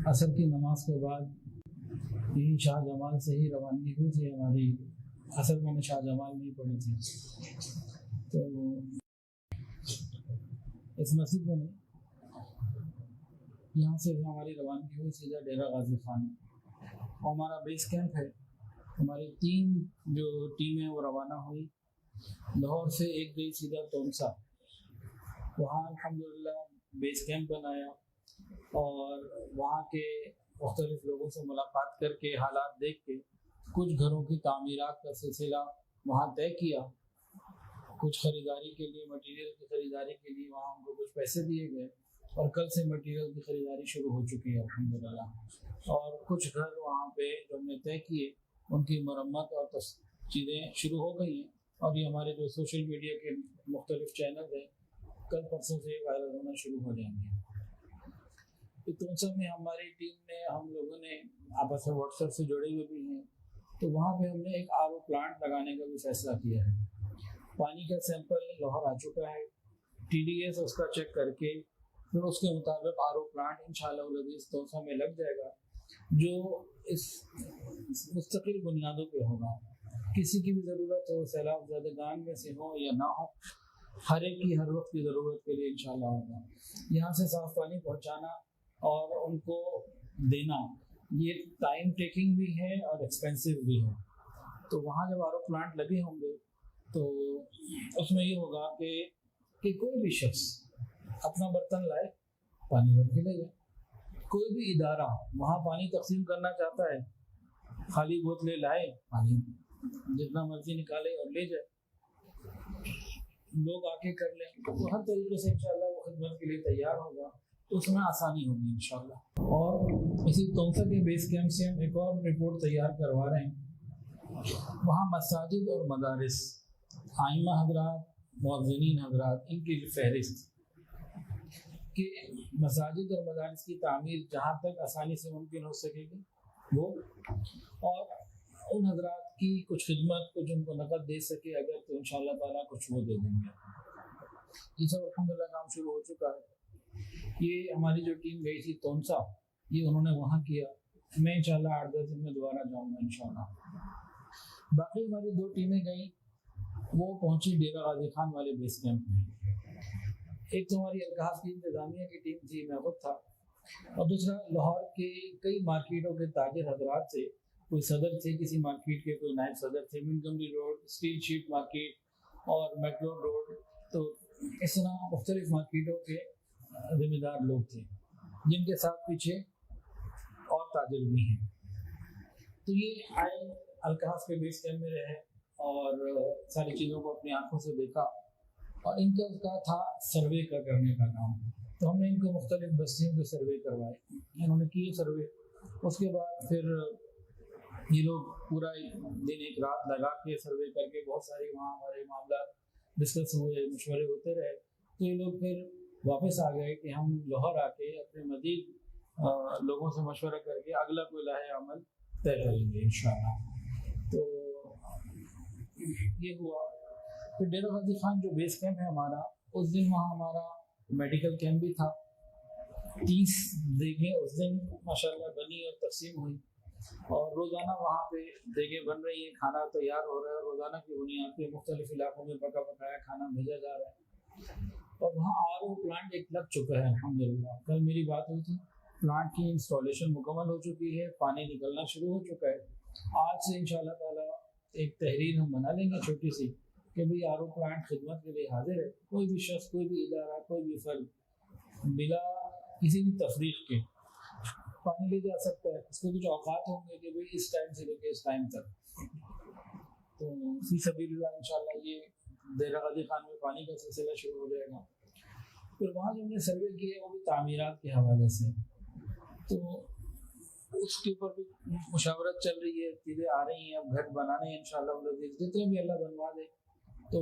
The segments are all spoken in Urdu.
عصر کی نماز کے بعد یہی شاہ جمال سے ہی روانگی ہوئی تھی ہماری. عصر میں نے شاہ جمال نہیں پڑھی تھی، تو اس مسجد میں یہاں سے ہماری روانگی ہوئی سیدھا ڈیرہ غازی خان. ہمارا بیس کیمپ ہے. ہماری 3 جو ٹیمیں وہ روانہ ہوئی. لاہور سے ایک گئی سیدھا تونسا، وہاں الحمدللہ بیس کیمپ بنایا اور وہاں کے مختلف لوگوں سے ملاقات کر کے حالات دیکھ کے کچھ گھروں کی تعمیرات کا سلسلہ وہاں طے کیا. کچھ خریداری کے لیے، مٹیریل کی خریداری کے لیے وہاں ان کو کچھ پیسے دیے گئے اور کل سے مٹیریل کی خریداری شروع ہو چکی ہے الحمدللہ. اور کچھ گھر وہاں پہ جو ہم نے طے کیے ان کی مرمت اور چیزیں شروع ہو گئی ہیں. اور یہ ہمارے جو سوشل میڈیا کے مختلف چینل ہیں کل پرسوں سے وائرل ہونا شروع ہو جائیں گے. تونسا میں ہماری ٹیم نے، ہم لوگوں نے آپس میں واٹس ایپ سے جڑے ہوئے بھی ہیں، تو وہاں پہ ہم نے ایک RO پلانٹ لگانے کا بھی فیصلہ کیا ہے. پانی کا سیمپل لاہور آ چکا ہے. TDS اس کا چیک کر کے پھر اس کے مطابق RO پلانٹ انشاءاللہ العزیز تونسا میں لگ جائے گا، جو اس مستقل بنیادوں پہ ہوگا. کسی کی بھی ضرورت ہو، سیلاب زدگان میں سے ہو یا نہ ہو، ہر ایک کی ہر وقت کی ضرورت کے لیے انشاءاللہ ہوگا. یہاں سے صاف پانی پہنچانا اور ان کو دینا یہ ٹائم ٹیکنگ بھی ہے اور ایکسپینسو بھی ہے. تو وہاں جب RO پلانٹ لگے ہوں گے تو اس میں یہ ہوگا کہ کوئی بھی شخص اپنا برتن لائے، پانی بھر کے لے جائے. کوئی بھی ادارہ وہاں پانی تقسیم کرنا چاہتا ہے، خالی بوتلیں لائے، پانی جتنا مرضی نکالے اور لے جائے. لوگ آ کے کر لیں تو ہر طریقے سے انشاءاللہ وہ خدمت کے لیے تیار ہوگا، تو اس میں آسانی ہوگی انشاءاللہ. اور اسی تونسا کے بیس کیمپ سے ہم ایک اور رپورٹ تیار کروا رہے ہیں. وہاں مساجد اور مدارس، ائمہ حضرات، مؤذنین حضرات، ان کی فہرست کہ مساجد اور مدارس کی تعمیر جہاں تک آسانی سے ممکن ہو سکے گی وہ، اور ان حضرات کی کچھ خدمت، کچھ ان کو نقد دے سکے اگر، تو انشاءاللہ تعالیٰ کچھ وہ دے دیں گے. یہ سب الحمدللہ کام شروع ہو چکا ہے. یہ ہماری جو ٹیم گئی تھی تونسا، یہ انہوں نے وہاں کیا. میں انشاءاللہ 8-10 دن میں دوبارہ جاؤں گا انشاءاللہ. باقی ہماری 2 ٹیمیں گئیں، وہ پہنچی ڈیرہ غازی خان والے بیس کیمپ میں. ایک تو ہماری الکحف کی انتظامیہ کی ٹیم تھی، میں خود تھا، اور دوسرا لاہور کے کئی مارکیٹوں کے تاجر حضرات تھے. کوئی صدر تھے کسی مارکیٹ کے، کوئی نائب صدر تھے، Montgomery road, steel sheet market اور میٹرو روڈ. تو اس طرح مختلف مارکیٹوں کے ذمہ دار لوگ تھے جن کے ساتھ پیچھے اور تاجر بھی ہیں. تو یہ آئے الکحف کے بیس کیمپ میں رہے اور ساری چیزوں کو اپنی آنکھوں سے دیکھا. اور ان کا تھا سروے کرنے کا کام. تو ہم نے ان کو مختلف بستیوں کے سروے کروائے، انہوں نے کیے سروے. اس کے بعد پھر یہ لوگ پورا دن ایک رات لگا کے سروے کر کے بہت سارے وہاں ہمارے معاملات ڈسکس ہوئے، مشورے ہوتے رہے. تو یہ لوگ پھر واپس آ گئے کہ ہم لاہور آ کے اپنے مزید لوگوں سے مشورہ کر کے اگلا کوئی لاہ عمل طے کریں گے انشاءاللہ. تو یہ ہوا. پھر ڈیرہ غازی خان جو بیس کیمپ ہے ہمارا، اس دن وہاں ہمارا میڈیکل کیمپ بھی تھا. 30 دیگیں اس دن ماشاءاللہ بنی اور تقسیم ہوئی. اور روزانہ وہاں پہ دیگیں بن رہی ہیں، کھانا تیار ہو رہا ہے. روزانہ کی بنیاد پہ مختلف علاقوں میں پکا پکایا کھانا بھیجا جا رہا ہے. اور وہاں RO پلانٹ ایک لگ چکا ہے الحمدللہ. کل میری بات ہوئی تھی، پلانٹ کی انسٹالیشن مکمل ہو چکی ہے، پانی نکلنا شروع ہو چکا ہے. آج سے انشاءاللہ تعالیٰ ایک تحریر ہم بنا لیں گے چھوٹی سی کہ بھئی RO پلانٹ خدمت کے لیے حاضر ہے. کوئی بھی شخص، کوئی بھی ادارہ، کوئی بھی فرد بلا کسی بھی تفریق کے پانی لے جا سکتا ہے. اس کے کچھ اوقات ہوں گے کہ بھئی اس ٹائم سے لے کے اس ٹائم تک. تو فی سبیل اللہ انشاءاللہ یہ ڈیرہ غازی خان میں پانی کا سلسلہ شروع ہو جائے گا. پھر وہاں جو ہم نے سروے کیے وہ بھی تعمیرات کے حوالے سے، تو اس کے اوپر بھی مشاورت چل رہی ہے. چیزیں آ رہی ہیں، اب گھر بنانے ہیں انشاءاللہ جتنے بھی اللہ بنوا دے. تو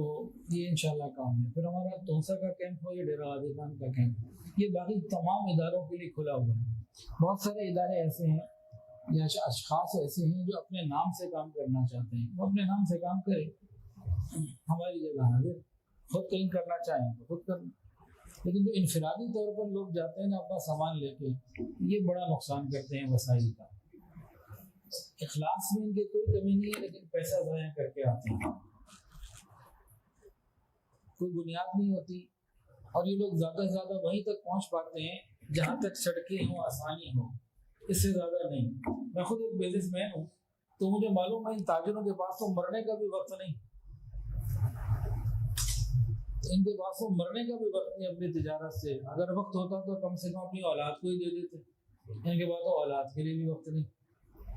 یہ انشاءاللہ کام ہے. پھر ہمارا تونسا کا کیمپ ہو یا ڈیرہ غازی خان کا کیمپ، یہ باقی تمام اداروں کے لیے کھلا ہوا ہے. بہت سارے ادارے ایسے ہیں یا اشخاص ایسے ہیں جو اپنے نام سے کام کرنا چاہتے ہیں، وہ اپنے نام سے کام کرے، ہماری جگہ حاضر. خود کہیں کرنا چاہیں تو خود کرنا. لیکن جو انفرادی طور پر لوگ جاتے ہیں نا اپنا سامان لے کے، یہ بڑا نقصان کرتے ہیں وسائل کا۔ اخلاص میں ان کی کوئی کمی نہیں ہے، لیکن پیسہ ضائع کر کے آتے ہیں، کوئی بنیاد نہیں ہوتی، اور یہ لوگ زیادہ سے زیادہ وہیں تک پہنچ پاتے ہیں جہاں تک سڑکیں ہوں، آسانی ہو، اس سے زیادہ نہیں۔ میں خود ایک بزنس مین ہوں، تو مجھے معلوم ہے ان تاجروں کے پاس تو مرنے کا بھی وقت نہیں، ان کے پاس تو مرنے کا بھی وقت نہیں اپنی تجارت سے۔ اگر وقت ہوتا تو کم سے کم اپنی اولاد کو ہی دے دیتے، ان کے پاس تو اولاد کے لیے بھی وقت نہیں،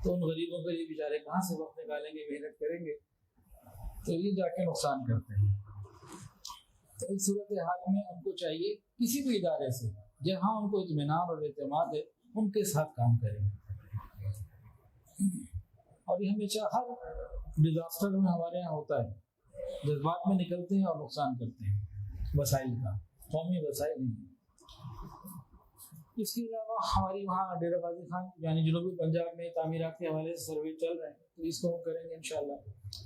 تو ان غریبوں کے لیے بیچارے کہاں سے وقت نکالیں گے، محنت کریں گے، تو یہ جا کے نقصان کرتے ہیں۔ تو اس صورتحال میں ان کو چاہیے کسی بھی ادارے سے جہاں ان کو اطمینان اور اعتماد ہے ان کے ساتھ کام کریں، اور یہ ہمیشہ ہر ڈیزاسٹر میں ہمارے یہاں ہوتا ہے، جذبات میں نکلتے ہیں اور نقصان کرتے ہیں وسائل کا، قومی وسائل نہیں۔ اس کے علاوہ ہماری وہاں ڈیرہ غازی خان یعنی جنوبی پنجاب میں تعمیرات کے حوالے سے سروے چل رہے ہیں، تو اس کو ہم کریں گے انشاءاللہ۔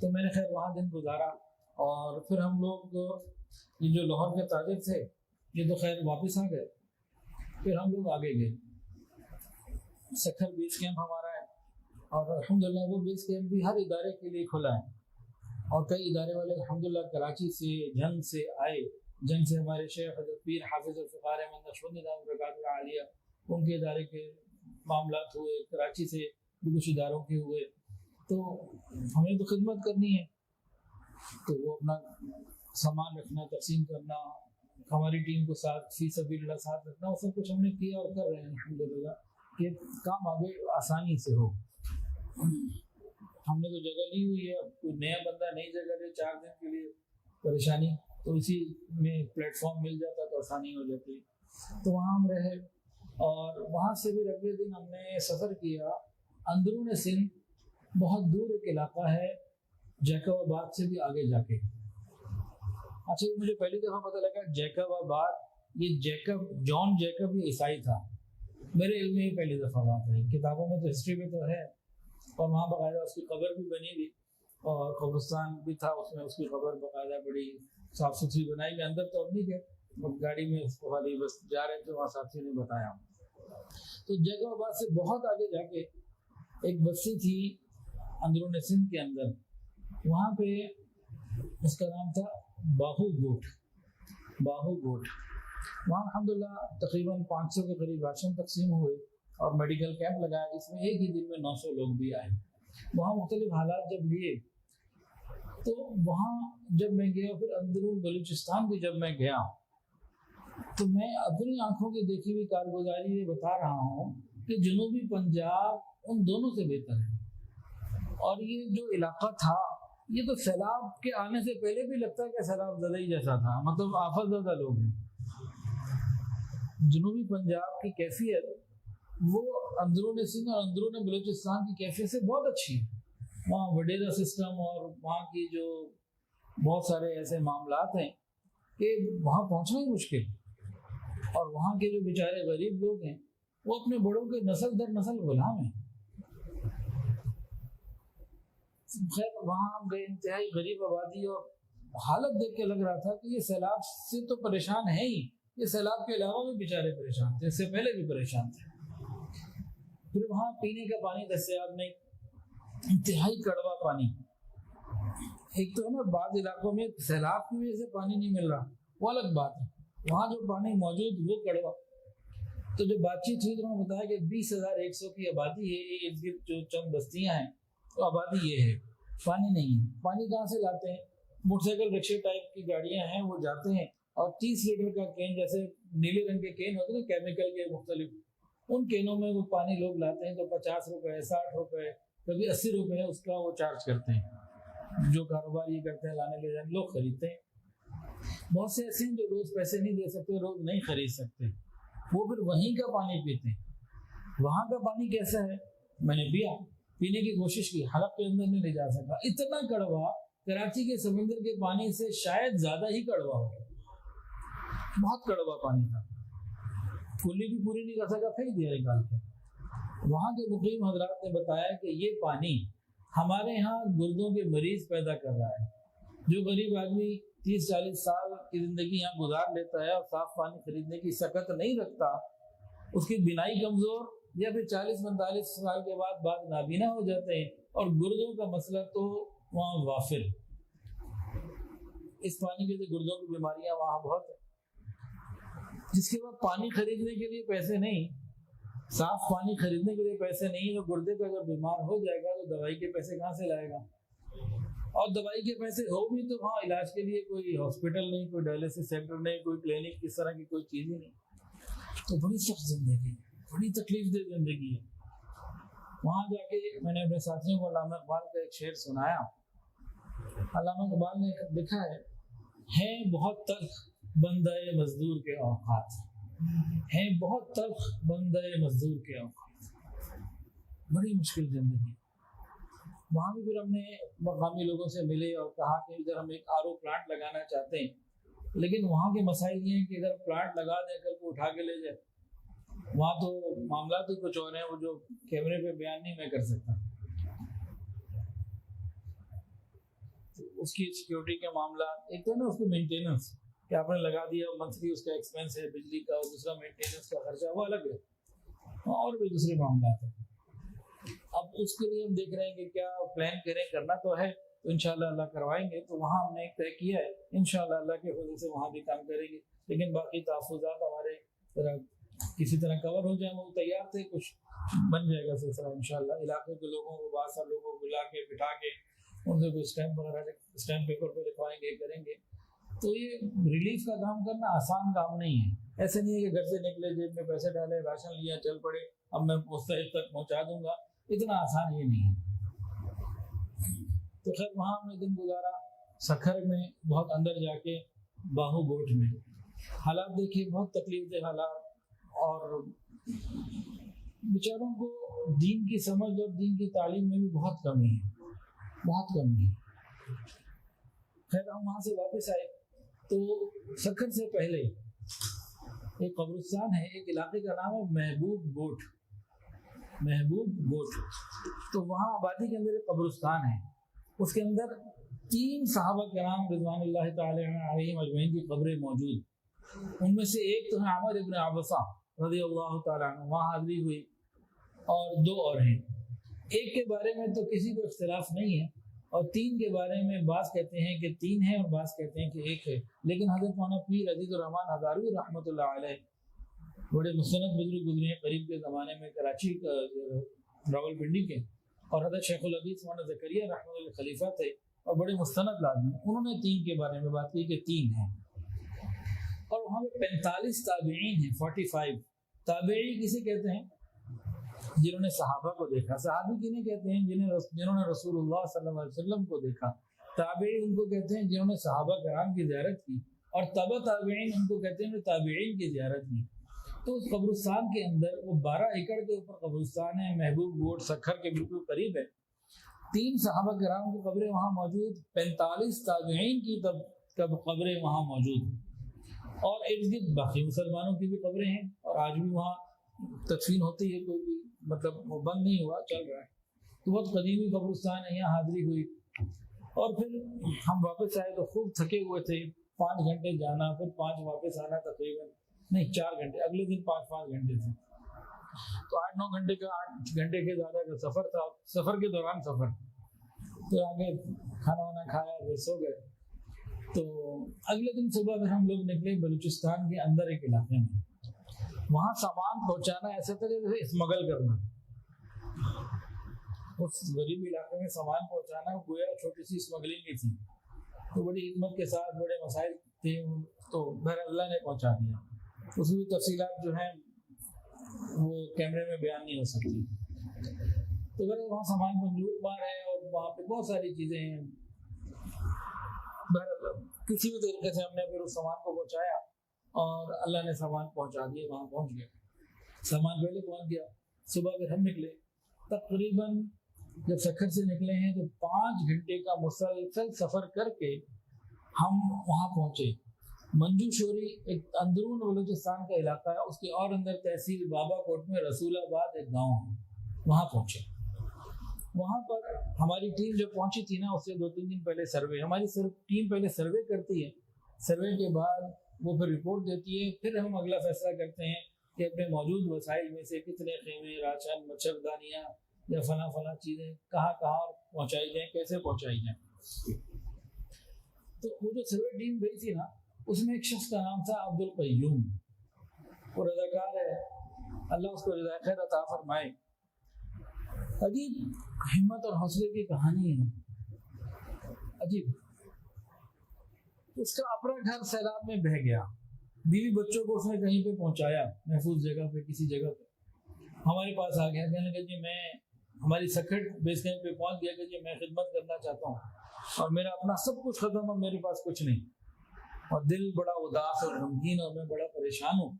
تو میں نے خیر وہاں دن گزارا، اور پھر ہم لوگ یہ جو لاہور کے تاجر تھے یہ تو خیر واپس آ گئے، پھر ہم لوگ آگے گئے، سکھر بیس کیمپ ہمارا ہے، اور الحمدللہ وہ بیس کیمپ بھی ہر ادارے کے لیے کھلا ہے، اور کئی ادارے والے الحمدللہ کراچی سے، جنگ سے آئے، جنگ سے ہمارے شیخ حضرت پیر حافظ الفقار احمد نقشبندی نام برکاتہ العالیہ، ان کے ادارے کے معاملات ہوئے، کراچی سے بھی کچھ اداروں کے ہوئے، تو ہمیں تو خدمت کرنی ہے، تو وہ اپنا سامان رکھنا، تقسیم کرنا، ہماری ٹیم کو ساتھ فی سبیل اللہ ساتھ رکھنا، وہ سب کچھ ہم نے کیا اور کر رہے ہیں الحمدللہ، کہ کام آگے آسانی سے ہو۔ ہم نے تو جگہ لی ہوئی ہے، اب کوئی نیا بندہ نئی جگہ لے 4 دن کے لیے پریشانی، تو اسی میں پلیٹ فارم مل جاتا تو آسانی ہو جاتی، تو وہاں ہم رہے، اور وہاں سے بھی اگلے دن ہم نے سفر کیا اندرون سندھ، بہت دور ایک علاقہ ہے جیکب آباد سے بھی آگے جا کے۔ اچھا مجھے پہلی دفعہ پتہ لگا جیکب آباد، یہ جان جیکب یہ عیسائی تھا، میرے علم میں یہ پہلی دفعہ بات ہے، کتابوں میں تو ہسٹری میں تو ہے، اور وہاں باقاعدہ اس کی قبر بھی بنی ہوئی، اور قبرستان بھی تھا اس میں، اس کی قبر باقاعدہ بڑی صاف ستھری بنائی ہوئی، اندر تو اب نہیں گئے، گاڑی میں اس کو خالی بس جا رہے تھے، وہاں ساتھی نے بتایا۔ تو جیکب آباد سے بہت آگے جا کے ایک بستی تھی اندرون سندھ کے اندر، وہاں پہ اس کا نام تھا باہو گوٹ، وہاں الحمدللہ تقریباً 500 کے قریب راشن تقسیم ہوئے، اور میڈیکل کیمپ لگایا جس میں ایک ہی دن میں 900 لوگ بھی آئے۔ وہاں مختلف حالات جب لیے، تو وہاں جب میں گیا، پھر اندرون بلوچستان بھی جب میں گیا، تو میں اپنی آنکھوں کی دیکھی ہوئی کارگزاری یہ بتا رہا ہوں کہ جنوبی پنجاب ان دونوں سے بہتر ہے، اور یہ جو علاقہ تھا یہ تو سیلاب کے آنے سے پہلے بھی لگتا ہے کہ سیلاب زدہ ہی جیسا تھا، مطلب آفت زدہ لوگ ہیں۔ جنوبی پنجاب کی کیفیت وہ اندرون سندھ اور اندرون بلوچستان کی کیفیت سے بہت اچھی ہے، وہاں وڈیرا سسٹم اور وہاں کی جو بہت سارے ایسے معاملات ہیں کہ وہاں پہنچنا ہی مشکل، اور وہاں کے جو بیچارے غریب لوگ ہیں وہ اپنے بڑوں کے نسل در نسل غلام ہیں۔ خیر وہاں ہم گئے، انتہائی غریب آبادی، اور حالت دیکھ کے لگ رہا تھا کہ یہ سیلاب سے تو پریشان ہے ہی، یہ سیلاب کے علاوہ بھی بیچارے پریشان تھے، اس سے پہلے بھی پریشان تھے۔ پھر وہاں پینے کا پانی دستیاب نہیں، انتہائی کڑوا پانی، ایک تو ہے نا بعض علاقوں میں سیلاب کی وجہ سے پانی نہیں مل رہا، وہ الگ بات ہے، وہاں جو پانی موجود وہ کڑوا۔ تو جو بات چیت ہوئی تو انہوں نے بتایا کہ 20,100 کی آبادی ہے، یہ ارد گرد جو چند بستیاں ہیں تو آبادی یہ ہے، پانی نہیں ہے۔ پانی کہاں سے لاتے ہیں؟ موٹر سائیکل رکشے ٹائپ کی گاڑیاں ہیں، وہ جاتے ہیں اور 30 لیٹر کا کین، جیسے نیلے رنگ کے کین ہوتے ہیں نا کیمیکل کے مختلف، ان کینوں میں وہ پانی لوگ لاتے ہیں، تو 50 روپے 60 روپے کبھی 80 روپے اس کا وہ چارج کرتے ہیں، جو کاروبار یہ کرتے ہیں لانے لے جانے لوگ خریدتے ہیں۔ بہت سے ایسے ہیں جو روز پیسے نہیں دے سکتے، روز نہیں خرید سکتے، وہ پھر وہیں کا پانی پیتے ہیں۔ وہاں کا پانی کیسا ہے؟ میں نے پیا، پینے کی کوشش کی، حلق کے اندر نہیں لے جا سکا، اتنا کڑوا، کراچی کے سمندر کے پانی سے شاید زیادہ ہی کڑوا ہو، بہت کڑوا پانی تھا، کلی بھی پوری نہیں کر سکا، پھینک دیا نکال کے۔ وہاں کے مقیم حضرات نے بتایا کہ یہ پانی ہمارے ہاں گردوں کے مریض پیدا کر رہا ہے، جو غریب آدمی 30-40 سال کی زندگی یہاں گزار لیتا ہے اور صاف پانی خریدنے کی سکت نہیں رکھتا، اس کی بینائی کمزور یا پھر 40-45 سال کے بعد نابینا ہو جاتے ہیں، اور گردوں کا مسئلہ تو وہاں وافر، اس پانی کے گردوں کی بیماریاں وہاں بہت ہیں۔ جس کے بعد پانی خریدنے کے لیے پیسے نہیں، صاف پانی خریدنے کے لیے پیسے نہیں، تو گردے کا اگر بیمار ہو جائے گا تو دوائی کے پیسے کہاں سے لائے گا؟ اور دوائی کے پیسے ہو بھی تو وہاں علاج کے لیے کوئی ہاسپٹل نہیں، کوئی ڈائلسس سینٹر نہیں، کوئی کلینک، اس طرح کی کوئی چیز ہی نہیں۔ تو بڑی سخت زندگی ہے، بڑی تکلیف دہ زندگی ہے۔ وہاں جا کے میں نے اپنے ساتھیوں کو علامہ اقبال کا ایک شعر سنایا۔ علامہ اقبال نے لکھا ہے بہت تلخ بندہ مزدور کے اوقات، ہیں بہت تلخ بندہ مزدور کے اوقات، بڑی مشکل زندگی۔ وہاں بھی پھر ہم نے مقامی لوگوں سے ملے اور کہا کہ ادھر ہم ایک RO پلانٹ لگانا چاہتے ہیں، لیکن وہاں کے مسائل یہ ہیں کہ اگر پلانٹ لگا دیں کل کو اٹھا کے لے جائے، وہاں تو معاملات ہی کچھ اور ہیں، وہ جو کیمرے پہ بیان نہیں میں کر سکتا۔ اس کی سیکیورٹی کے معاملات، ایک تو نا اس کو مینٹیننس کہ آپ نے لگا دیا، منتھلی اس کا ایکسپینس ہے بجلی کا، اور دوسرا مینٹیننس کا خرچہ وہ الگ ہے، اور بھی دوسرے معاملات ہیں۔ اب اس کے لیے ہم دیکھ رہے ہیں کہ کیا پلان کریں، کرنا تو ہے تو انشاءاللہ اللہ کروائیں گے۔ تو وہاں ہم نے ایک طے کیا ہے، انشاءاللہ اللہ کے فضل سے وہاں بھی کام کریں گے، لیکن باقی تحفظات ہمارے طرح کسی طرح کور ہو جائیں، وہ تیار تھے، کچھ بن جائے گا سلسلہ انشاءاللہ۔ علاقے کے لوگوں کو، بعض سا لوگوں کو بلا کے بٹھا کے ان سے کوئی اسٹیمپ وغیرہ اسٹیمپ پیپر پہ لکھوائیں گے، کریں گے۔ تو یہ ریلیف کا کام کرنا آسان کام نہیں ہے، ایسے نہیں ہے کہ گھر سے نکلے، جیب میں پیسے ڈالے، راشن لیا، چل پڑے، اب میں مستحق تک پہنچا دوں گا، اتنا آسان یہ نہیں ہے۔ تو خیر وہاں ہم نے دن گزارا سکھر میں، بہت اندر جا کے باہو گوٹ میں۔ حالات دیکھیے، بہت تکلیف دہ حالات، اور بیچاروں کو دین کی سمجھ اور دین کی تعلیم میں بھی بہت کمی ہے، بہت کمی ہے۔ خیر ہم وہاں سے واپس آئے تو سکھر سے پہلے ایک قبرستان ہے، ایک علاقے کا نام ہے محبوب گوٹ، محبوب گوٹ۔ تو وہاں آبادی کے اندر ایک قبرستان ہے، اس کے اندر 3 صحابہ کرام رضوان اللہ تعالی علیہم اجمعین کی قبریں موجود۔ ان میں سے ایک تو ہے عمر ابن عبسہ رضی اللہ تعالیٰ عنہ، وہاں حاضری ہوئی، اور 2 اور ہیں۔ ایک کے بارے میں تو کسی کو اختلاف نہیں ہے، اور 3 کے بارے میں بعض کہتے ہیں کہ 3 ہے اور بعض کہتے ہیں کہ 1 ہے، لیکن حضرت مولانا پیر عزیز الرحمان ہزاروی رحمۃ اللہ علیہ بڑے مستند بزرگ گزرے ہیں قریب کے زمانے میں، کراچی راولپنڈی کے، اور حضرت شیخ الحدیث مولانا زکریا رحمۃ اللہ خلیفہ تھے اور بڑے مستند لازمی، انہوں نے 3 کے بارے میں بات کی کہ 3 ہیں۔ اور وہاں پہ 45 تابعین ہیں، 45 تابعی کسے کہتے ہیں؟ جنہوں نے صحابہ کو دیکھا۔ صحابی کنہیں کہتے ہیں؟ جنہوں نے رسول اللہ صلی اللہ علیہ وسلم کو دیکھا۔ تابعی ان کو کہتے ہیں جنہوں نے صحابہ کرام کی زیارت کی، اور تبع تابعین ان کو کہتے ہیں جو تابعین کی زیارت کی۔ تو اس قبرستان کے اندر، وہ 12 ایکڑ کے اوپر قبرستان ہے، محبوب گوٹ سکھر کے بالکل قریب ہے۔ 3 صحابہ کرام کی قبریں وہاں موجود، 45 تابعین کی قبریں وہاں موجود، اور ارد گرد باقی مسلمانوں کی بھی قبریں ہیں، اور آج بھی وہاں تدفین ہوتی ہے، کوئی بھی مطلب وہ بند نہیں ہوا، چل رہا ہے۔ تو بہت قدیمی قبرستان ہے، یہاں حاضری ہوئی، اور پھر ہم واپس آئے تو خوب تھکے ہوئے تھے، 5 گھنٹے جانا، پھر 5 واپس آنا، تقریباً نہیں 4 گھنٹے، اگلے دن 5 گھنٹے تھے، تو 8-9 گھنٹے کا 8 گھنٹے کے زیادہ کا سفر تھا۔ سفر کے دوران سفر، پھر آگے کھانا وانا کھایا، پھر سو گئے۔ تو اگلے دن صبح پھر ہم لوگ نکلے بلوچستان کے اندر ایک علاقے میں، وہاں سامان پہنچانا ایسا تھا جیسے اسمگل کرنا، اس غریب علاقے میں سامان پہنچانا گویا چھوٹی سی اسمگلنگ ہی تھی۔ تو بڑی خدمت کے ساتھ، بڑے مسائل تھے، تو بہر اللہ نے پہنچا دیا۔ اس کی تفصیلات جو ہیں وہ کیمرے میں بیان نہیں ہو سکتی۔ تو بہر وہاں سامان پر لوٹ مار ہے، اور وہاں پہ بہت ساری چیزیں ہیں۔ بہر کسی بھی طریقے سے ہم نے پھر اس سامان کو پہنچایا، اور اللہ نے سامان پہنچا دیا، وہاں پہنچ گیا، سامان پہلے پہنچ گیا۔ صبح پھر ہم نکلے، تقریباً جب سکھر سے نکلے ہیں تو 5 گھنٹے کا مسلسل سفر کر کے ہم وہاں پہنچے۔ منجو شوری ایک اندرون بلوچستان کا علاقہ ہے، اس کے اور اندر تحصیل بابا کوٹ میں رسول آباد ایک گاؤں ہے، وہاں پہنچے۔ وہاں پر ہماری ٹیم جو پہنچی تھی نا، اس سے 2-3 دن پہلے سروے، ہماری ٹیم پہلے سروے کرتی ہے، سروے کے بعد وہ پھر رپورٹ دیتی ہے، پھر ہم اگلا فیصلہ کرتے ہیں کہ اپنے موجود وسائل میں سے کتنے خیمے، راشن، مچھردانیاں یا فلاں چیزیں کہاں پہنچائی جائیں، کیسے پہنچائی جائیں۔ تو وہ جو سروے ٹیم گئی تھی نا، اس میں ایک شخص کا نام تھا عبد القیوم، وہ رضاکار ہے، اللہ اس کو جزائے خیر عطا فرمائے۔ عجیب ہمت اور حوصلے کی کہانی ہے، عجیب۔ اس کا اپنا گھر سیلاب میں بہہ گیا، بیوی بچوں کو اس نے کہیں پہ پہنچایا، محفوظ جگہ پہ، کسی جگہ پہ، ہمارے پاس آ گیا، کہنے لگا جی میں ہماری سکھٹ بیس کیمپ پہ پہنچ گیا کہ جی میں خدمت کرنا چاہتا ہوں اور میرا اپنا سب کچھ ختم اور میرے پاس کچھ نہیں، اور دل بڑا اداس اور غمگین اور میں بڑا پریشان ہوں،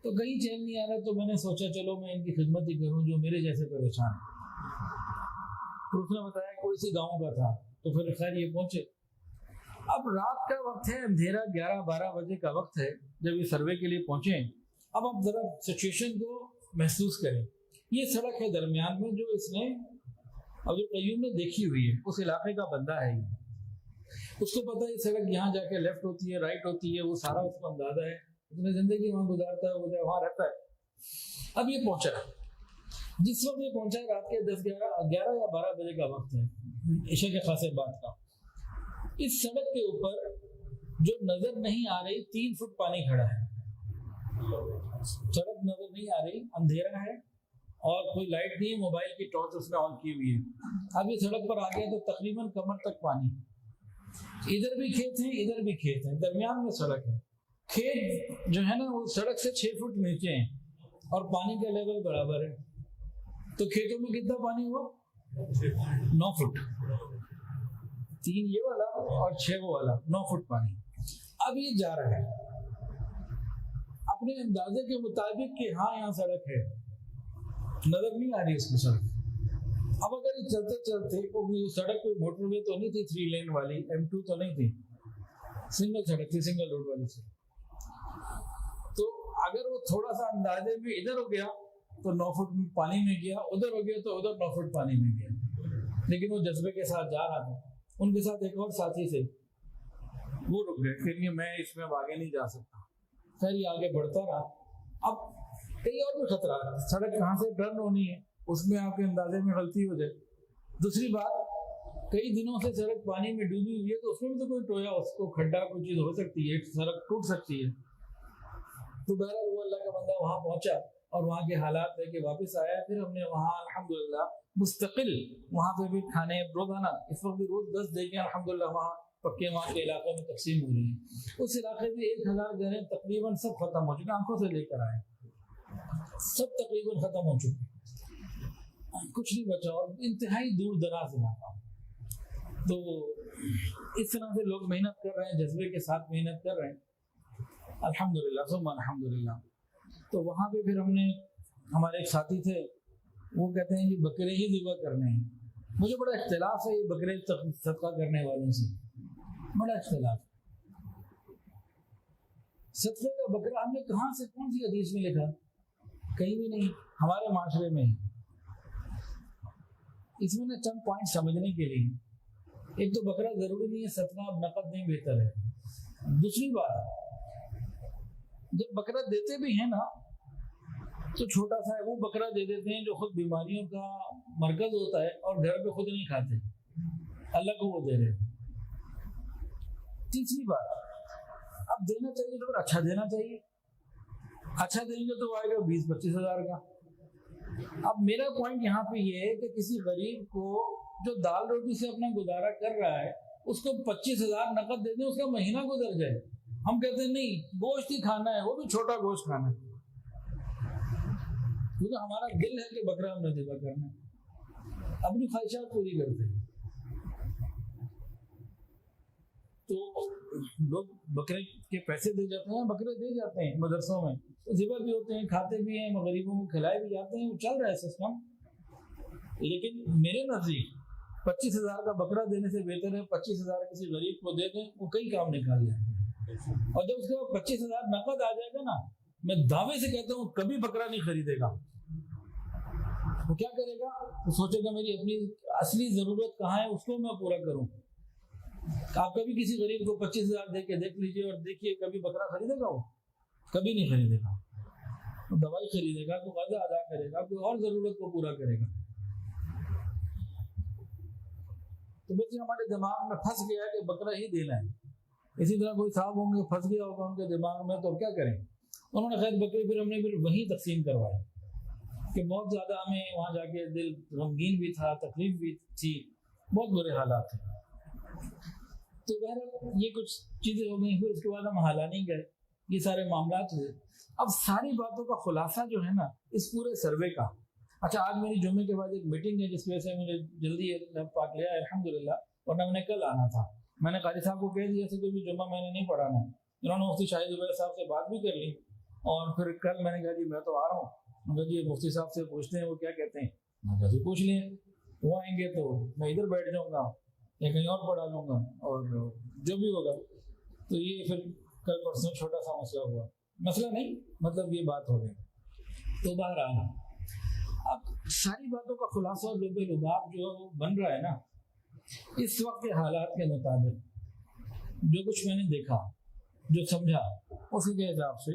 تو کہیں چین نہیں آ رہا، تو میں نے سوچا چلو میں ان کی خدمت ہی کروں جو میرے جیسے پریشان ہیں۔ پھر اس نے بتایا کوئی سی گاؤں کا تھا، تو پھر خیر یہ پہنچے۔ اب رات کا وقت ہے، اندھیرا 11-12 بجے کا وقت ہے جب یہ سروے کے لیے پہنچے۔ اب آپ ذرا سچویشن کو محسوس کریں، یہ سڑک ہے درمیان میں جو اس نے عبد القیوم نے دیکھی ہوئی ہے، اس علاقے کا بندہ ہے یہ، اس کو پتہ ہے یہ سڑک یہاں جا کے لیفٹ ہوتی ہے، رائٹ ہوتی ہے، وہ سارا اس کو اندازہ ہے، اس نے زندگی وہاں گزارتا ہے، وہاں رہتا ہے۔ اب یہ پہنچا، جس وقت یہ پہنچا رات کے 11 یا 12 بجے کا وقت ہے، عشاء کے خاصے بعد کا۔ اس سڑک کے اوپر جو نظر نہیں آ رہی 3 فٹ پانی کھڑا ہے، سڑک نظر نہیں آ رہی، اندھیرا ہے اور کوئی لائٹ نہیں ہے، موبائل کی ٹارچ اس نے آن کی ہوئی ہے۔ اب یہ سڑک پر آ گیا تو تقریباً کمر تک پانی، ادھر بھی کھیت ہیں ادھر بھی کھیت ہیں، درمیان میں سڑک ہے، کھیت جو ہے نا وہ سڑک سے 6 فٹ نیچے ہیں اور پانی کا لیول برابر ہے، تو کھیتوں میں کتنا پانی ہوا؟ 9 فٹ، 3 یہ والا اور 6 وہ والا، 9 فٹ پانی۔ اب یہ جا رہا ہے اپنے اندازے کے مطابق کہ ہاں یہاں سڑک ہے، نظر نہیں آ رہی اس کو سڑک۔ اب اگر یہ چلتے چلتے سڑک کوئی موٹر وے تو نہیں تھی 3 لین والی، M2 تو نہیں تھی، سنگل سڑک تھی، سنگل روڈ والی سے، تو اگر وہ تھوڑا سا اندازے میں ادھر ہو گیا تو 9 فٹ پانی میں گیا، ادھر ہو گیا تو ادھر 9 فٹ پانی میں گیا، لیکن وہ جذبے کے ساتھ جا رہا تھا۔ ان کے ساتھ ایک اور ساتھی سے، وہ رک گئے کہ میں اس میں آگے نہیں جا سکتا، خیر یہ آگے بڑھتا رہا۔ اب کئی اور بھی خطرہ، سڑک کہاں سے ٹرن ہونی ہے، اس میں آپ کے اندازے میں غلطی ہو جائے۔ دوسری بات، کئی دنوں سے سڑک پانی میں ڈوبی ہوئی ہے، تو اس میں بھی تو کوئی ٹویا، اس کو کھڈا کوئی چیز ہو سکتی ہے، سڑک ٹوٹ سکتی ہے۔ تو بہرحال وہ اللہ کا بندہ وہاں پہنچا اور وہاں کے حالات لے کے واپس آیا۔ پھر ہم نے وہاں الحمدللہ مستقل وہاں پہ بھی کھانے روزانہ، اس وقت بھی روز 10 دیگیں الحمدللہ وہاں پکے وہاں کے علاقوں میں تقسیم ہو رہی ہیں۔ اس علاقے میں 1000 گھریں تقریباً سب ختم ہو چکے، آنکھوں سے لے کر آئے، سب تقریباً ختم ہو چکے، کچھ نہیں بچا، اور انتہائی دور دراز علاقہ۔ تو اس طرح سے لوگ محنت کر رہے ہیں، جذبے کے ساتھ محنت کر رہے ہیں الحمدللہ ثم الحمدللہ۔ تو وہاں پہ پھر ہم نے، ہمارے ایک ساتھی تھے، وہ کہتے ہیں کہ بکرے ہی ذبح کرنے ہیں۔ مجھے بڑا اختلاف ہے یہ بکرے صدقہ کرنے والوں سے، بڑا اختلاف۔ صدقے کا بکرا ہم نے کہاں سے، کون سی حدیث میں لکھا؟ کہیں بھی نہیں، ہمارے معاشرے میں۔ اس میں نے چند پوائنٹ سمجھنے کے لیے، ایک تو بکرا ضروری نہیں ہے، صدقہ نقد نہیں بہتر ہے۔ دوسری بات، جب بکرا دیتے بھی ہیں نا تو چھوٹا سا ہے، وہ بکرا دے دیتے ہیں جو خود بیماریوں کا مرکز ہوتا ہے اور گھر پہ خود نہیں کھاتے، اللہ کو وہ دے رہے۔ تیسری بات، اب دینا چاہیے تو اچھا دینا چاہیے، اچھا دیں گے تو آئے گا 20-25 ہزار کا۔ اب میرا پوائنٹ یہاں پہ یہ ہے کہ کسی غریب کو جو دال روٹی سے اپنا گزارا کر رہا ہے، اس کو 25 ہزار نقد دے دیں، اس کا مہینہ گزر جائے۔ ہم کہتے ہیں نہیں گوشت ہی کھانا ہے، وہ بھی چھوٹا گوشت کھانا ہے، کیونکہ ہمارا دل ہے کہ بکرا ہم نے ذبح کرنا ہے، اپنی خواہشات پوری کرتے ہیں۔ تو لوگ بکرے کے پیسے دے جاتے ہیں، بکرے دے جاتے ہیں مدرسوں میں، ذبح بھی ہوتے ہیں، کھاتے بھی ہیں، غریبوں کو کھلائے بھی جاتے ہیں، وہ چل رہا ہے سسٹم۔ لیکن میرے نزدیک 25 ہزار کا بکرا دینے سے بہتر ہے 25 ہزار کسی غریب کو دے دیں، وہ کئی کام نکال جائیں گے۔ اور جب اس کے بعد 25 ہزار نقد آ جائے گا نا، میں دعوے سے کہتا ہوں کبھی بکرا نہیں خریدے گا۔ وہ کیا کرے گا؟ وہ سوچے گا میری اپنی اصلی ضرورت کہاں ہے، اس کو میں پورا کروں۔ آپ کبھی کسی غریب کو 25,000 دے کے دیکھ لیجیے اور دیکھیے کبھی بکرا خریدے گا وہ؟ کبھی نہیں خریدے گا. وہ دوائی خریدے گا, کوئی قرضہ ادا کرے گا, کوئی اور ضرورت کو پورا کرے گا. تو بس ہمارے دماغ میں پھنس گیا ہے کہ بکرا ہی دینا ہے. اسی طرح کوئی صاحب ہوں گے پھنس گیا ہوگا ان کے دماغ میں, تو کیا کریں. انہوں نے خیر بکرے پھر ہم نے وہیں تقسیم کروائے کہ بہت زیادہ ہمیں وہاں جا کے دل غمگین بھی تھا, تکلیف بھی تھی, بہت برے حالات تھے. تو بہرحال یہ کچھ چیزیں ہو گئیں. پھر اس کے بعد ہم حالانی گئے, یہ سارے معاملات ہوئے. اب ساری باتوں کا خلاصہ جو ہے نا اس پورے سروے کا, اچھا آج میری جمعے کے بعد ایک میٹنگ ہے جس کی وجہ سے مجھے جلدی پاک لیا الحمدللہ, ورنہ میں نے کل آنا تھا. میں نے قاری صاحب کو کہہ دیا تھا کہ بھی جمعہ میں نے نہیں پڑھانا. انہوں نے مفتی شاہد زبیر صاحب سے بات بھی کر لی, اور پھر کل میں نے کہا جی میں تو آ رہا ہوں. میں کہا جی مفتی صاحب سے پوچھتے ہیں وہ کیا کہتے ہیں. میں کہا جی پوچھ لیں, وہ آئیں گے تو میں ادھر بیٹھ جاؤں گا یا کہیں اور پڑھا لوں گا, اور جو بھی ہوگا. تو یہ پھر کل پرسوں چھوٹا سا مسئلہ ہوا, مسئلہ نہیں مطلب یہ بات ہو گئی. تو بہرحال اب ساری باتوں کا خلاصہ لب لباب جو بن رہا ہے نا, اس وقت کے حالات کے مطابق جو کچھ میں نے دیکھا, جو سمجھا, اسی کے حساب سے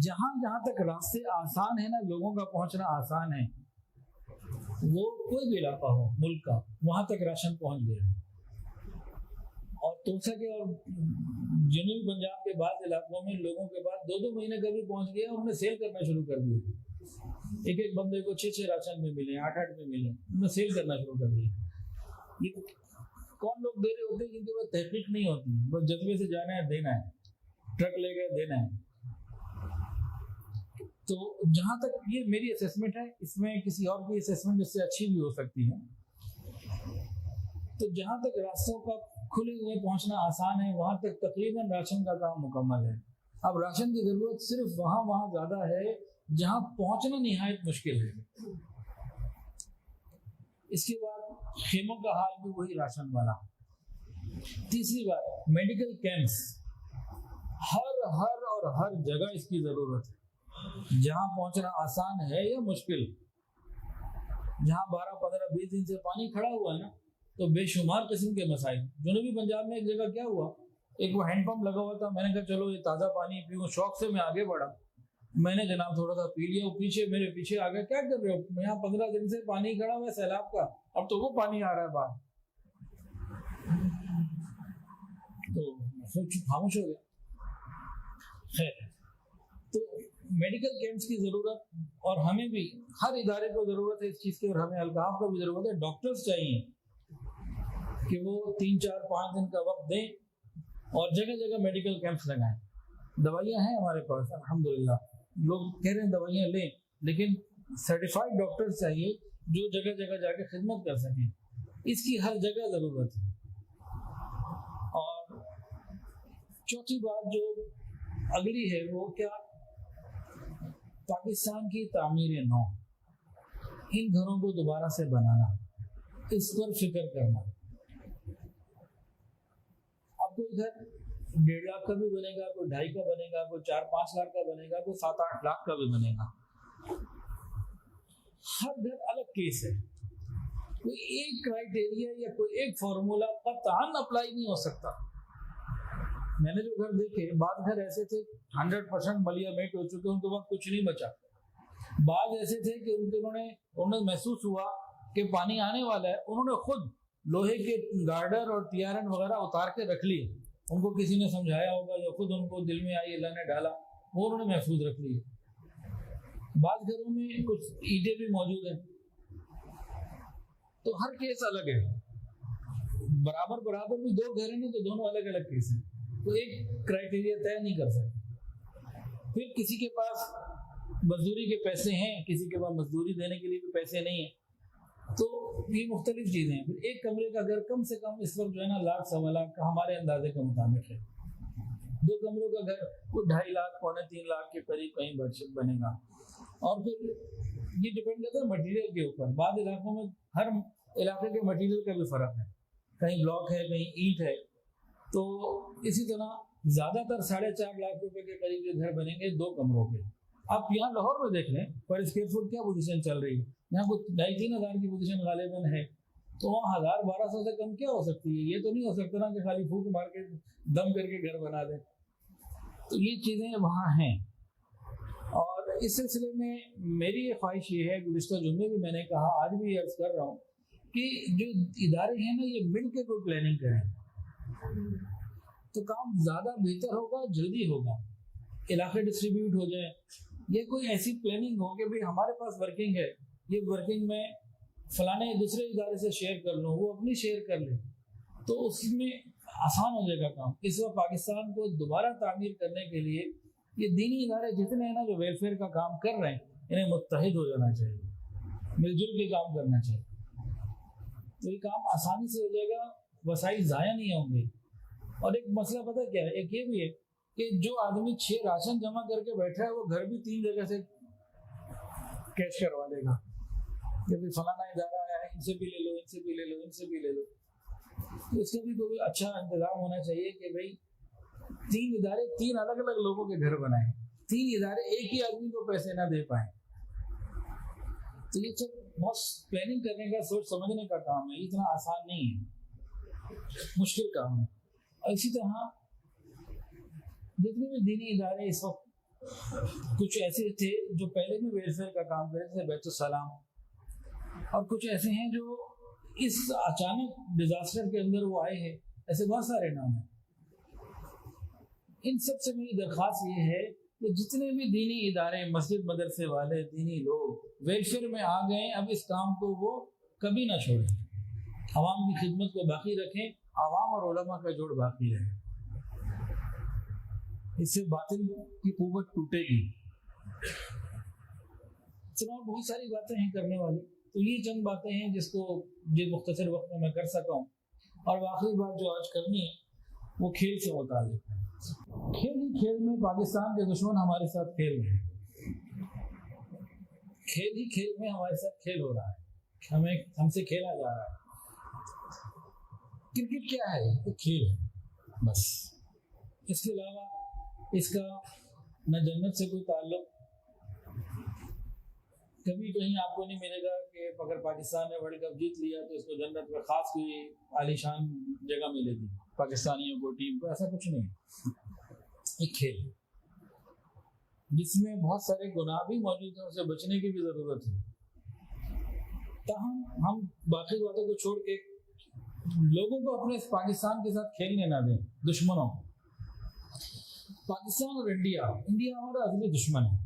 جہاں جہاں تک راستے آسان ہیں نا, لوگوں کا پہنچنا آسان ہے, وہ کوئی بھی علاقہ ہو ملک کا, وہاں تک راشن پہنچ گیا. اور توسا کے اور جنوبی پنجاب کے بعض علاقوں میں لوگوں کے بعد 2-2 مہینے کا بھی پہنچ گیا, انہوں نے سیل کرنا شروع کر دیا. ایک ایک بندے کو 6 راشن میں ملے, 8 میں ملے, انہوں نے سیل کرنا شروع کر دیا. یہ کون لوگ دے رہے ہوتے ہیں جن کے بعد تحقیق نہیں ہوتی, بس جذبے سے جانا ہے, دینا ہے, ٹرک لے گئے دینا ہے. تو جہاں تک یہ میری اسیسمنٹ ہے, اس میں کسی اور کی اسیسمنٹ اس سے اچھی بھی ہو سکتی ہے. تو جہاں تک راستوں کا کھلے ہوئے پہنچنا آسان ہے, وہاں تک تقریباً راشن کا کام مکمل ہے. اب راشن کی ضرورت صرف وہاں زیادہ ہے جہاں پہنچنا نہایت مشکل ہے. اس کے بعد خیموں کا حال بھی وہی راشن والا. تیسری بات میڈیکل کیمپس, ہر جگہ اس کی ضرورت ہے. جہاں پہنچنا آسان ہے یا مشکل, جہاں 12-15-20 دن سے پانی کھڑا ہوا ہے نا, تو بے شمار قسم کے مسائل. جنوبی پنجاب میں ایک جگہ کیا ہوا, ایک وہ ہینڈ پمپ لگا ہوا تھا, میں نے کہا چلو یہ تازہ پانی پیوں, شوق سے میں آگے بڑھا. میں نے جناب تھوڑا سا پی لیا, وہ میرے پیچھے آ گیا, کیا کر رہے ہو, میں یہاں 15 دن سے پانی کھڑا ہوا ہے سیلاب کا, اب تو وہ پانی آ رہا ہے باہر. تو خاموش ہو گیا. خیر, تو میڈیکل کیمپس کی ضرورت, اور ہمیں بھی ہر ادارے کو ضرورت ہے اس چیز کی, اور ہمیں القاف کو بھی ضرورت ہے. ڈاکٹرز چاہیے کہ وہ 3-4-5 دن کا وقت دیں اور جگہ جگہ میڈیکل کیمپس لگائیں. دوائیاں ہیں ہمارے پاس الحمدللہ, لوگ کہہ رہے ہیں دوائیاں لیں, لیکن سرٹیفائڈ ڈاکٹرز چاہیے جو جگہ جگہ جا کے خدمت کر سکیں. اس کی ہر جگہ ضرورت ہے. اور چوتھی بات جو اگلی ہے وہ کیا, پاکستان کی تعمیر نو, ان گھروں کو دوبارہ سے بنانا, اس پر فکر کرنا. اب کوئی گھر 1.5 لاکھ کا بھی بنے گا, کوئی 2.5 کا بنے گا, کوئی 4-5 لاکھ کا بنے گا, کوئی 7-8 لاکھ کا بھی بنے گا. ہر گھر الگ کیس ہے. کوئی ایک کرائیٹیریا یا کوئی ایک فارمولا قطعاً اپلائی نہیں ہو سکتا. میں نے جو گھر دیکھے, بعض گھر ایسے تھے 100% ملیا میٹ ہو چکے, ان کے بعد کچھ نہیں بچا. بعض ایسے تھے کہ انہوں نے محسوس ہوا کہ پانی آنے والا ہے, انہوں نے خود لوہے کے گارڈر اور TRN وغیرہ اتار کے رکھ لیے. ان کو کسی نے سمجھایا ہوگا یا خود ان کو دل میں آئی, اللہ نے ڈالا, وہ انہوں نے محفوظ رکھ لیے. بعض گھروں میں کچھ اینٹیں بھی موجود ہیں. تو ہر کیس الگ ہے. برابر بھی 2 گھر ہیں تو دونوں الگ الگ کیس ہیں. تو ایک کرائیٹیریا طے نہیں کر سکتے. پھر کسی کے پاس مزدوری کے پیسے ہیں, کسی کے پاس مزدوری دینے کے لیے بھی پیسے نہیں ہیں, تو یہ مختلف چیزیں ہیں. پھر ایک کمرے کا گھر کم سے کم اس وقت جو ہے نا 1-1.25 لاکھ کا ہمارے اندازے کے مطابق ہے. 2 کمروں کا گھر وہ 2.5 لاکھ 2.25 لاکھ کے قریب کہیں بنے گا. اور پھر یہ ڈپینڈ کرتا ہے مٹیریل کے اوپر. بعض علاقوں میں ہر علاقے کے مٹیریل کا بھی فرق ہے, کہیں بلاک ہے کہیں اینٹ ہے. تو اسی طرح زیادہ تر 4.5 لاکھ روپے کے قریب کے گھر بنیں گے 2 کمروں کے. آپ یہاں لاہور میں دیکھ لیں پر اسکوائر فٹ کیا پوزیشن چل رہی ہے, یہاں کو 2,500-3,000 کی پوزیشن غالباً ہے. تو وہاں 1000-1200 سے کم کیا ہو سکتی ہے؟ یہ تو نہیں ہو سکتا نا کہ خالی پھونک مار کے دم کر کے گھر بنا دیں. تو یہ چیزیں وہاں ہیں. اور اس سلسلے میں میری یہ خواہش یہ ہے، گزشتہ جمعے بھی میں نے کہا، آج بھی عرض کر رہا ہوں کہ جو ادارے ہیں نا، یہ مل کے کوئی پلاننگ کریں تو کام زیادہ بہتر ہوگا، جلدی ہوگا. علاقے ڈسٹریبیوٹ ہو جائیں، یہ کوئی ایسی پلاننگ ہو کہ بھئی ہمارے پاس ورکنگ ہے، یہ ورکنگ میں فلانے دوسرے ادارے سے شیئر کر لوں، وہ اپنی شیئر کر لیں، تو اس میں آسان ہو جائے گا کام. اس وقت پاکستان کو دوبارہ تعمیر کرنے کے لیے یہ دینی ادارے جتنے ہیں نا جو ویلفیئر کا کام کر رہے ہیں، انہیں متحد ہو جانا چاہیے، مل جل کے کام کرنا چاہیے. تو یہ کام آسانی سے ہو جائے گا، وسائل ضائع نہیں ہوں گے. اور ایک مسئلہ پتہ کیا ہے، ایک یہ بھی ہے کہ جو آدمی 6 راشن جمع کر کے بیٹھا ہے، وہ گھر بھی 3 جگہ سے کیش کروا لے گا کہ بھی فلانا ادارہ ہے، ان سے بھی لے لو، ان سے بھی لے لو، ان سے بھی لے لو. تو اس کا بھی کوئی اچھا انتظام ہونا چاہیے کہ بھئی 3 ادارے 3 الگ الگ لوگوں کے گھر بنائیں، 3 ادارے ایک ہی آدمی کو پیسے نہ دے پائیں. تو یہ سب بہت پلاننگ کرنے کا، سوچ سمجھنے کا کام ہے، اتنا آسان نہیں ہے، مشکل کام ہے. اور اسی طرح جتنے بھی دینی ادارے اس وقت کچھ ایسے تھے جو پہلے بھی ویلفیئر کا کام کرتے تھے، بیت السلام، اور کچھ ایسے ہیں جو اس اچانک ڈیزاسٹر کے اندر وہ آئے ہیں، ایسے بہت سارے نام ہیں. ان سب سے میری درخواست یہ ہے کہ جتنے بھی دینی ادارے، مسجد مدرسے والے، دینی لوگ ویلفیئر میں آ گئے، اب اس کام کو وہ کبھی نہ چھوڑیں، عوام کی خدمت کو باقی رکھیں، عوام اور علماء کا جوڑ باقی رہے. اس سے باطل کی قوت ٹوٹے گی. بہت ساری باتیں ہیں کرنے والی، تو یہ چند باتیں ہیں جس کو یہ مختصر وقت میں کر سکا ہوں. اور آخری بات جو آج کرنی ہے وہ کھیل سے متعلق. کھیل ہی کھیل میں پاکستان کے دشمن ہمارے ساتھ کھیل رہے ہیں، کھیل ہی کھیل میں ہمارے ساتھ کھیل ہو رہا ہے، ہم سے کھیلا جا رہا ہے. کرکٹ کیا ہے؟ یہ کھیل ہے بس. اس کے علاوہ اس کا نہ جنت سے کوئی تعلق، کبھی کہیں آپ کو نہیں ملے گا کہ اگر پاکستان نے ورلڈ کپ جیت لیا تو اس کو جنت میں خاص کوئی عالیشان جگہ ملے گی پاکستانیوں کو، ٹیم کو. ایسا کچھ نہیں ہے. ایک کھیل ہے جس میں بہت سارے گناہ بھی موجود ہیں، اسے بچنے کی بھی ضرورت ہے. تاہم ہم باقی باتوں کو چھوڑ کے لوگوں کو اپنے پاکستان کے ساتھ کھیلنے نہ دیں. دشمنوں، پاکستان اور انڈیا ہمارا اصلی دشمن ہے.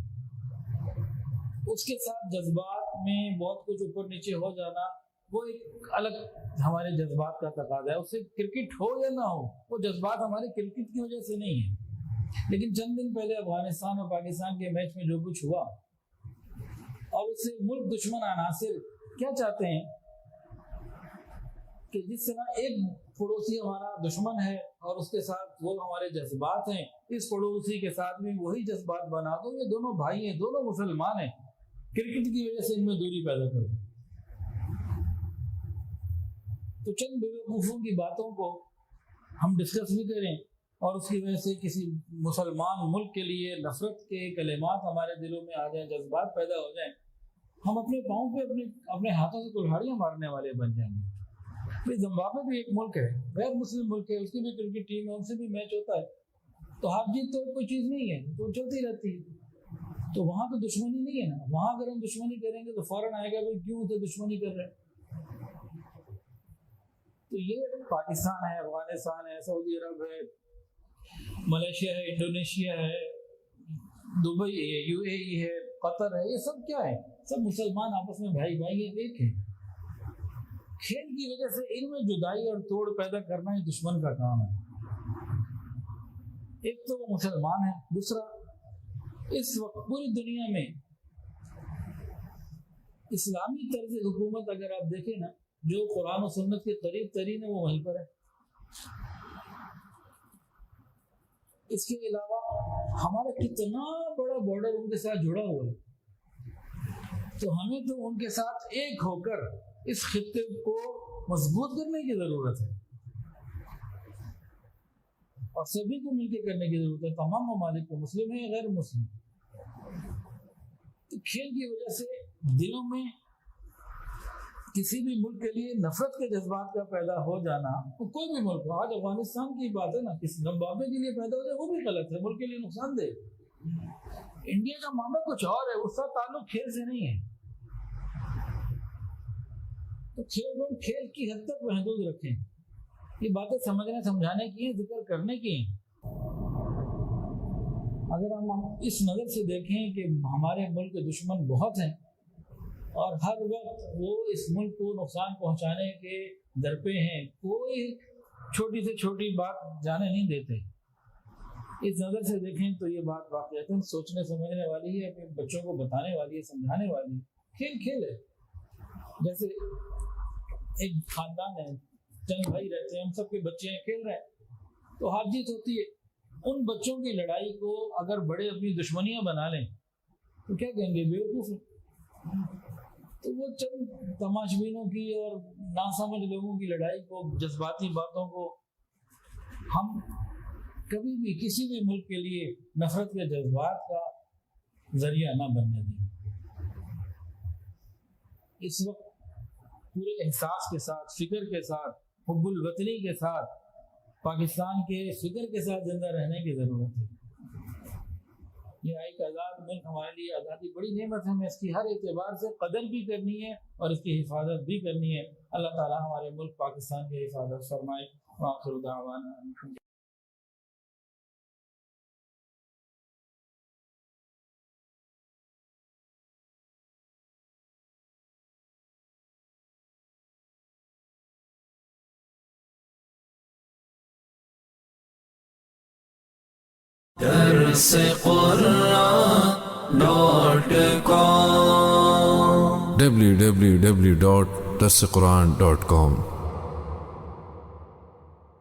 اس کے ساتھ جذبات میں بہت کچھ اوپر نیچے ہو جانا، وہ ایک الگ ہمارے جذبات کا تقاضا ہے. اس سے کرکٹ ہو یا نہ ہو، وہ جذبات ہمارے کرکٹ کی وجہ سے نہیں ہے. لیکن چند دن پہلے افغانستان اور پاکستان کے میچ میں جو کچھ ہوا، اور اس سے ملک دشمن عناصر کیا چاہتے ہیں کہ جس طرح ایک پڑوسی ہمارا دشمن ہے اور اس کے ساتھ وہ ہمارے جذبات ہیں، اس پڑوسی کے ساتھ بھی وہی جذبات بنا دو. یہ دونوں بھائی ہیں، دونوں مسلمان ہیں، کرکٹ کی وجہ سے ان میں دوری پیدا کر دو. تو چند بیوقوفوں کی باتوں کو ہم ڈسکس بھی کریں، اور اس کی وجہ سے کسی مسلمان ملک کے لیے نفرت کے کلمات ہمارے دلوں میں آ جائیں، جذبات پیدا ہو جائیں، ہم اپنے پاؤں پہ اپنے ہاتھوں سے کلہاڑیاں مارنے والے بن جائیں گے. زمبابوے بھی ایک ملک ہے، غیر مسلم ملک ہے، اس کی بھی کرکٹ ٹیم ہے، ان سے بھی میچ ہوتا ہے. تو ہار جیت تو کوئی چیز نہیں ہے، تو چلتی رہتی ہے. تو وہاں تو دشمنی نہیں ہے نا. وہاں اگر ہم دشمنی کریں گے تو فوراً آئے گا بھائی کیوں تو دشمنی کر رہے ہیں. تو یہ پاکستان ہے، افغانستان ہے، سعودی عرب ہے، ملیشیا ہے، انڈونیشیا ہے، دبئی ہے، یو اے ای ہے، قطر ہے. یہ سب کیا ہے؟ سب مسلمان آپس میں بھائی ایک ہے. کھیل کی وجہ سے ان میں جدائی اور توڑ پیدا کرنا ہی دشمن کا کام ہے. ایک تو وہ مسلمان ہے، دوسرا اس وقت پوری دنیا میں اسلامی طرز حکومت اگر آپ دیکھیں نا، جو قرآن و سنت کے قریب ترین ہے وہ وہیں پر ہے. اس کے علاوہ ہمارا کتنا بڑا بارڈر ان کے ساتھ جڑا ہوا ہے، تو ہمیں تو ان کے ساتھ ایک ہو کر اس خطے کو مضبوط کرنے کی ضرورت ہے، اور سبھی کو مل کے کرنے کی ضرورت ہے، تمام ممالک کو، مسلم ہے غیر مسلم. تو کھیل کی وجہ سے دلوں میں کسی بھی ملک کے لیے نفرت کے جذبات کا پیدا ہو جانا، کوئی بھی ملک ہو، آج افغانستان کی بات ہے نا، کسی زمبابوے کے لیے پیدا ہو جائے وہ بھی غلط ہے، ملک کے لیے نقصان دہ۔ انڈیا کا معاملہ کچھ اور ہے، اس کا تعلق کھیل سے نہیں ہے، تو کھیل کی حد تک محدود رکھیں۔ یہ باتیں سمجھنے سمجھانے کی ہیں، ذکر کرنے کی ہیں۔ اگر ہم اس نظر سے دیکھیں کہ ہمارے ملک کے دشمن بہت ہیں اور ہر وقت وہ اس ملک کو نقصان پہنچانے کے درپے ہیں، کوئی چھوٹی سے چھوٹی بات جانے نہیں دیتے، اس نظر سے دیکھیں تو یہ بات واقعتاً سوچنے سمجھنے والی ہے، اپنے بچوں کو بتانے والی ہے، سمجھانے والی ہے۔ کھیل کھیل ہے، جیسے ایک خاندان ہے، چند بھائی رہتے ہیں، ہم سب کے بچے ہیں، کھیل رہے ہیں تو ہار جیت ہوتی ہے۔ ان بچوں کی لڑائی کو اگر بڑے اپنی دشمنیاں بنا لیں تو کیا کہیں گے؟ بیوقوف ہیں۔ تو وہ چند تماشبینوں کی اور ناسمجھ لوگوں کی لڑائی کو، جذباتی باتوں کو ہم کبھی بھی کسی بھی ملک کے لیے نفرت کے جذبات کا ذریعہ نہ بننے دیں۔ اس وقت پورے احساس کے ساتھ، فکر کے ساتھ، حب الوطنی کے ساتھ، پاکستان کے فکر کے ساتھ زندہ رہنے کی ضرورت ہے۔ یہ ایک آزاد ملک ہمارے لیے آزادی بڑی نعمت ہے، ہمیں اس کی ہر اعتبار سے قدر بھی کرنی ہے اور اس کی حفاظت بھی کرنی ہے۔ اللہ تعالیٰ ہمارے ملک پاکستان کی حفاظت فرمائے۔ وآخر دعوانا درس قرآن .com www.درسقرآن.com